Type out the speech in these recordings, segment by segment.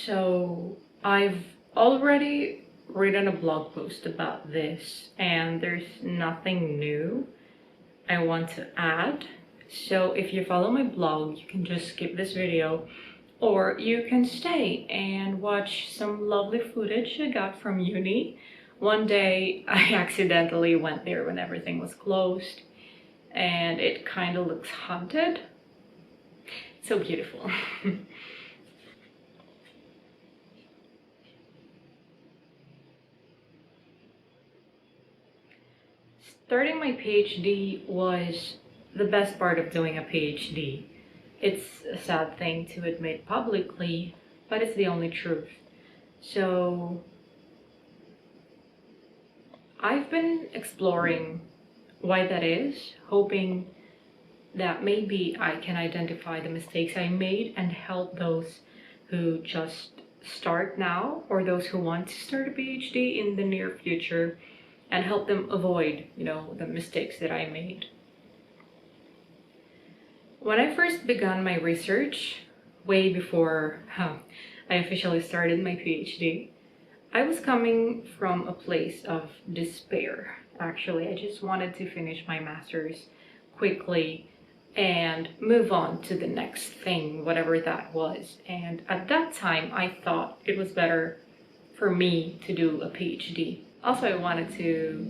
So I've already written a blog post about this, and there's nothing new I want to add. So if you follow my blog, you can just skip this video, or you can stay and watch some lovely footage I got from uni. One day I accidentally went there when everything was closed, and it kind of looks haunted. So beautiful. Starting my PhD was the best part of doing a PhD. It's a sad thing to admit publicly, but it's the only truth. So I've been exploring why that is, hoping that maybe I can identify the mistakes I made and help those who just start now or those who want to start a PhD in the near future and help them avoid, the mistakes that I made. When I first began my research, way before I officially started my PhD, I was coming from a place of despair. Actually, I just wanted to finish my master's quickly and move on to the next thing, whatever that was. And at that time, I thought it was better for me to do a PhD. Also, I wanted to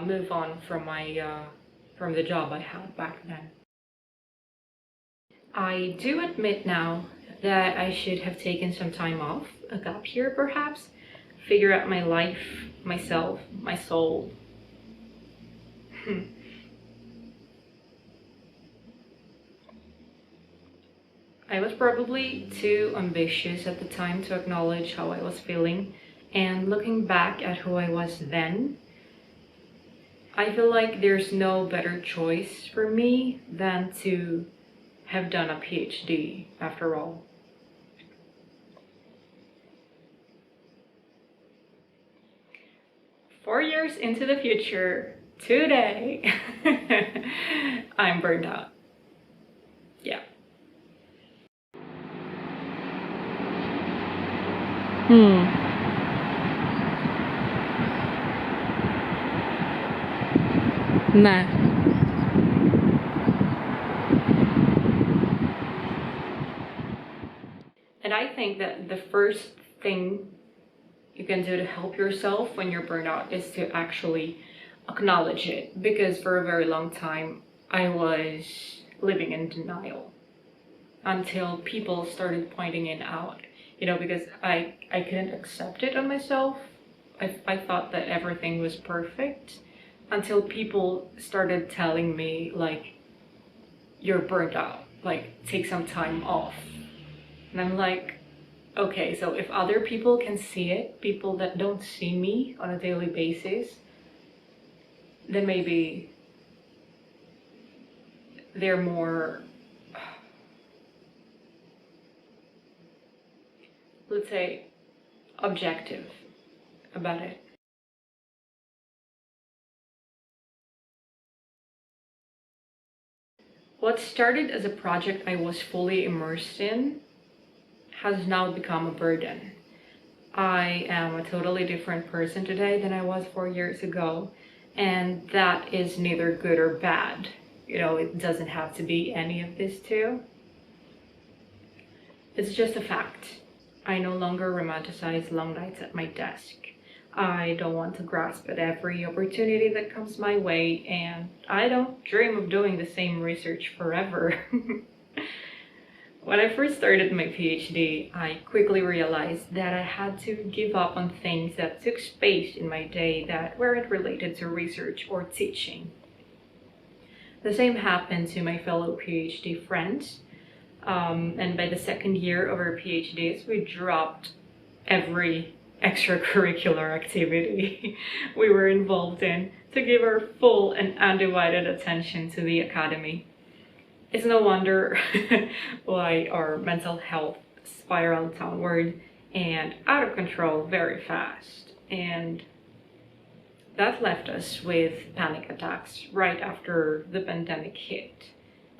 move on from from the job I had back then. I do admit now that I should have taken some time off, a gap year perhaps, figure out my life, myself, my soul. I was probably too ambitious at the time to acknowledge how I was feeling, and looking back at who I was then, I feel like there's no better choice for me than to have done a PhD after all. Four years into the future, today, I'm burned out. Yeah. Nah. And I think that the first thing you can do to help yourself when you're burned out is to actually acknowledge it. Because for a very long time, I was living in denial until people started pointing it out. Because I couldn't accept it on myself. I thought that everything was perfect until people started telling me, like, you're burnt out, like, take some time off. And I'm like, okay, so if other people can see it, people that don't see me on a daily basis, then maybe they're more, let's say, objective about it. What started as a project I was fully immersed in has now become a burden. I am a totally different person today than I was 4 years ago, and that is neither good or bad. It doesn't have to be any of these two. It's just a fact. I no longer romanticize long nights at my desk. I don't want to grasp at every opportunity that comes my way, and I don't dream of doing the same research forever. When I first started my PhD, I quickly realized that I had to give up on things that took space in my day that weren't related to research or teaching. The same happened to my fellow PhD friends. And by the second year of our PhDs, we dropped every extracurricular activity we were involved in to give our full and undivided attention to the academy. It's no wonder why our mental health spiraled downward and out of control very fast. And that left us with panic attacks right after the pandemic hit.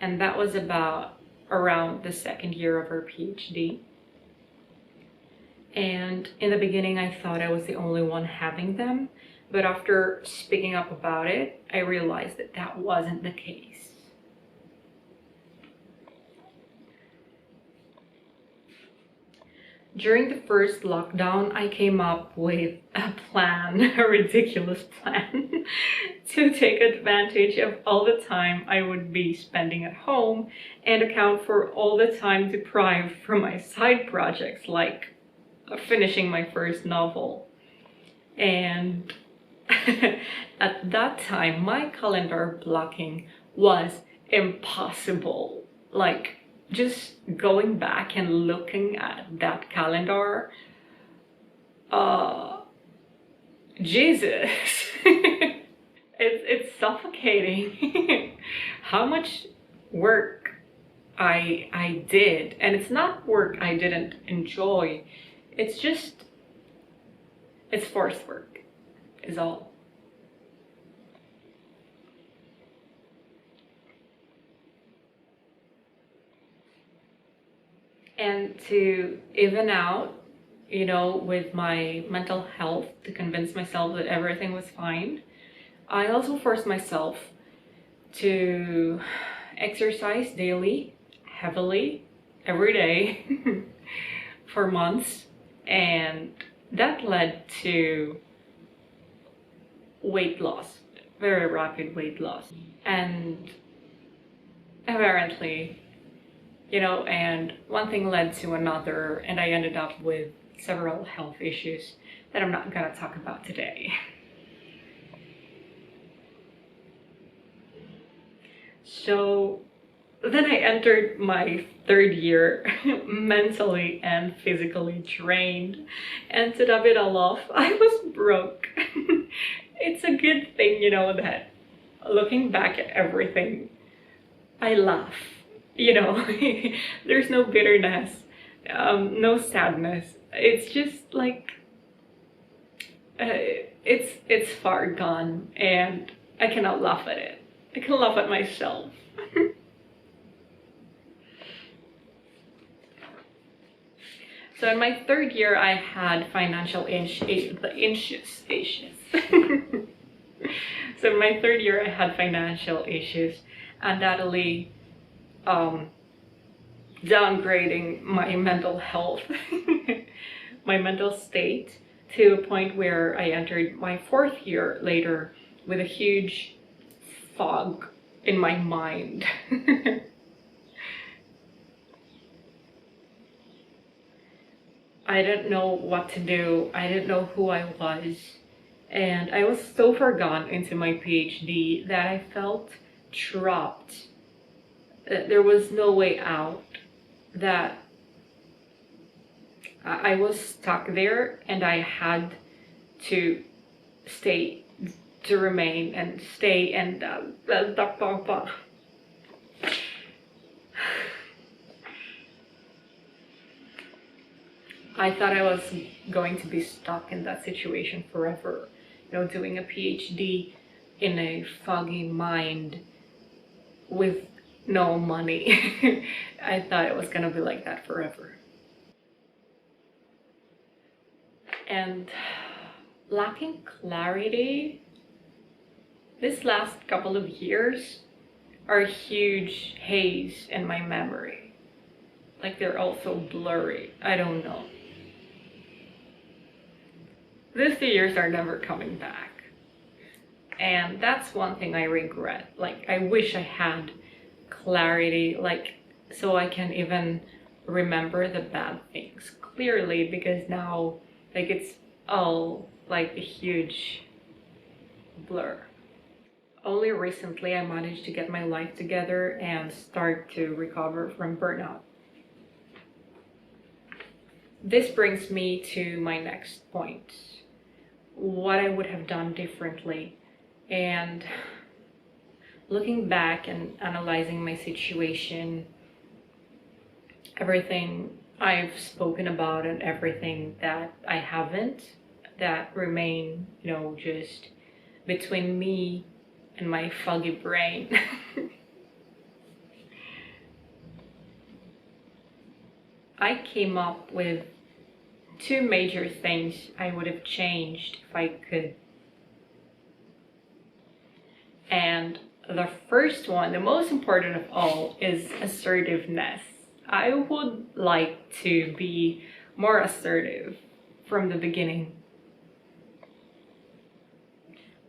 And that was about around the second year of our PhD. And in the beginning, I thought I was the only one having them. But after speaking up about it, I realized that that wasn't the case. During the first lockdown, I came up with a plan, a ridiculous plan, to take advantage of all the time I would be spending at home and account for all the time deprived from my side projects, like finishing my first novel. And at that time, my calendar blocking was impossible. Like, just going back and looking at that calendar, Jesus, it's suffocating. How much work I did, and it's not work I didn't enjoy. It's just it's forced work, is all. And to even out, with my mental health, to convince myself that everything was fine, I also forced myself to exercise daily, heavily, every day for months. And that led to weight loss, very rapid weight loss. And apparently, and one thing led to another, and I ended up with several health issues that I'm not gonna talk about today. So then I entered my third year, mentally and physically drained, and to top it all off, I was broke. It's a good thing, that looking back at everything, I laugh. There's no bitterness, no sadness. It's just like it's far gone, and I cannot laugh at it. I can laugh at myself. So in my third year, I had financial issues. So in my third year, I had financial issues, undoubtedly downgrading my mental health, my mental state, to a point where I entered my fourth year later with a huge fog in my mind. I didn't know what to do. I didn't know who I was. And I was so far gone into my PhD that I felt trapped. There was no way out. That I was stuck there, and I had to stay, to remain and stay, and I thought I was going to be stuck in that situation forever, doing a PhD in a foggy mind with no money. I thought it was gonna be like that forever. And lacking clarity, this last couple of years are a huge haze in my memory. Like, they're all so blurry. I don't know. These 2 years are never coming back. And that's one thing I regret. Like, I wish I had clarity, like, so I can even remember the bad things clearly, because now, like, it's all like a huge blur. Only recently I managed to get my life together and start to recover from burnout. This brings me to my next point. What I would have done differently. And looking back and analyzing my situation, everything I've spoken about and everything that I haven't, that remain, just between me and my foggy brain. I came up with two major things I would have changed if I could. And the first one, the most important of all, is assertiveness. I would like to be more assertive from the beginning.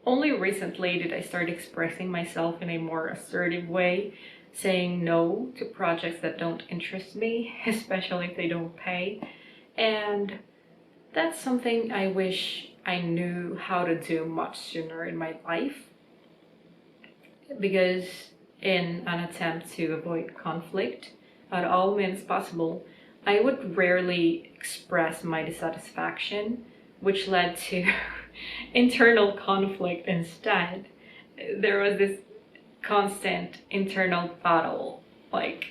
Only recently did I start expressing myself in a more assertive way, saying no to projects that don't interest me, especially if they don't pay. And that's something I wish I knew how to do much sooner in my life. Because in an attempt to avoid conflict at all means possible, I would rarely express my dissatisfaction, which led to internal conflict instead. There was this constant internal battle, like,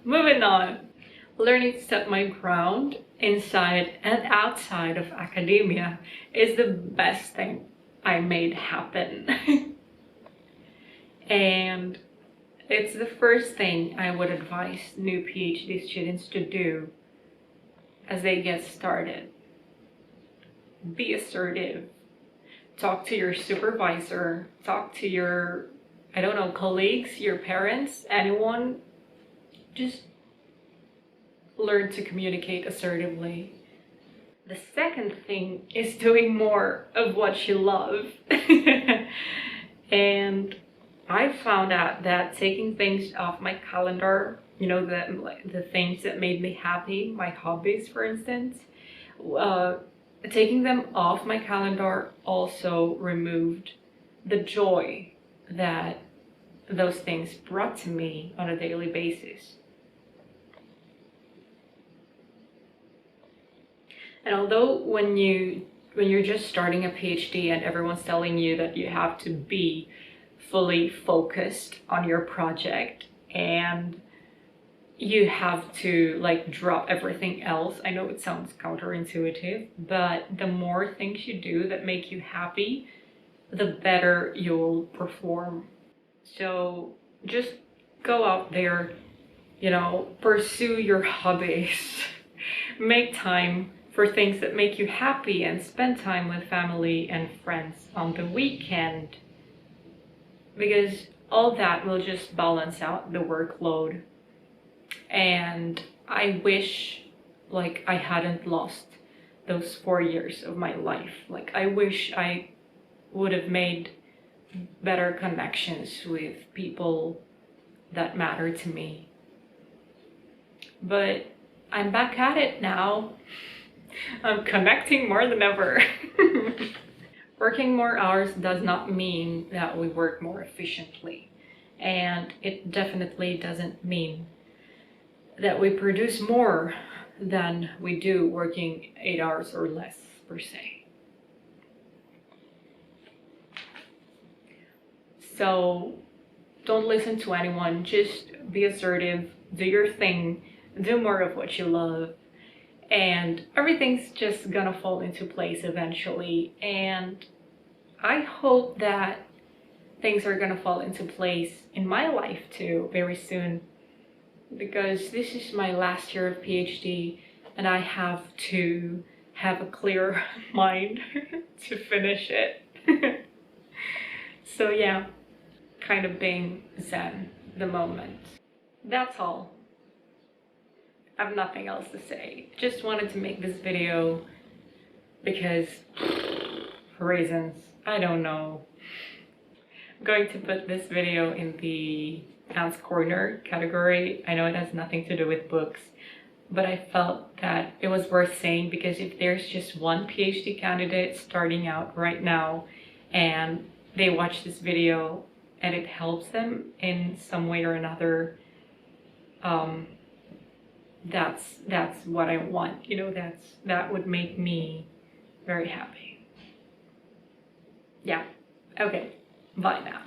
moving on. Learning to set my ground inside and outside of academia is the best thing I made happen. And it's the first thing I would advise new PhD students to do as they get started. Be assertive. Talk to your supervisor, talk to your, I don't know, colleagues, your parents, anyone. Just learn to communicate assertively. The second thing is doing more of what you love. And I found out that taking things off my calendar, you know, the things that made me happy, my hobbies, for instance, taking them off my calendar also removed the joy that those things brought to me on a daily basis. And although when you're just starting a PhD and everyone's telling you that you have to be fully focused on your project and you have to like drop everything else, I know it sounds counterintuitive, but the more things you do that make you happy, the better you'll perform. So just go out there, you know, pursue your hobbies, make time for things that make you happy, and spend time with family and friends on the weekend, because all that will just balance out the workload. And I wish like I hadn't lost those 4 years of my life. Like I wish I would have made better connections with people that matter to me. But I'm back at it now. I'm connecting more than ever. Working more hours does not mean that we work more efficiently. And it definitely doesn't mean that we produce more than we do working 8 hours or less per se. So don't listen to anyone, just be assertive, do your thing, do more of what you love, and everything's just gonna fall into place eventually. And I hope that things are gonna fall into place in my life too very soon, because this is my last year of PhD and I have to have a clear mind to finish it. So yeah, kind of being zen the moment. That's all. I have nothing else to say. Just wanted to make this video because for reasons I don't know. I'm going to put this video in the Aunt's Corner category. I know it has nothing to do with books, but I felt that it was worth saying, because if there's just one PhD candidate starting out right now and they watch this video and it helps them in some way or another, that's what I want, you know. That would make me very happy. Yeah, okay, bye now.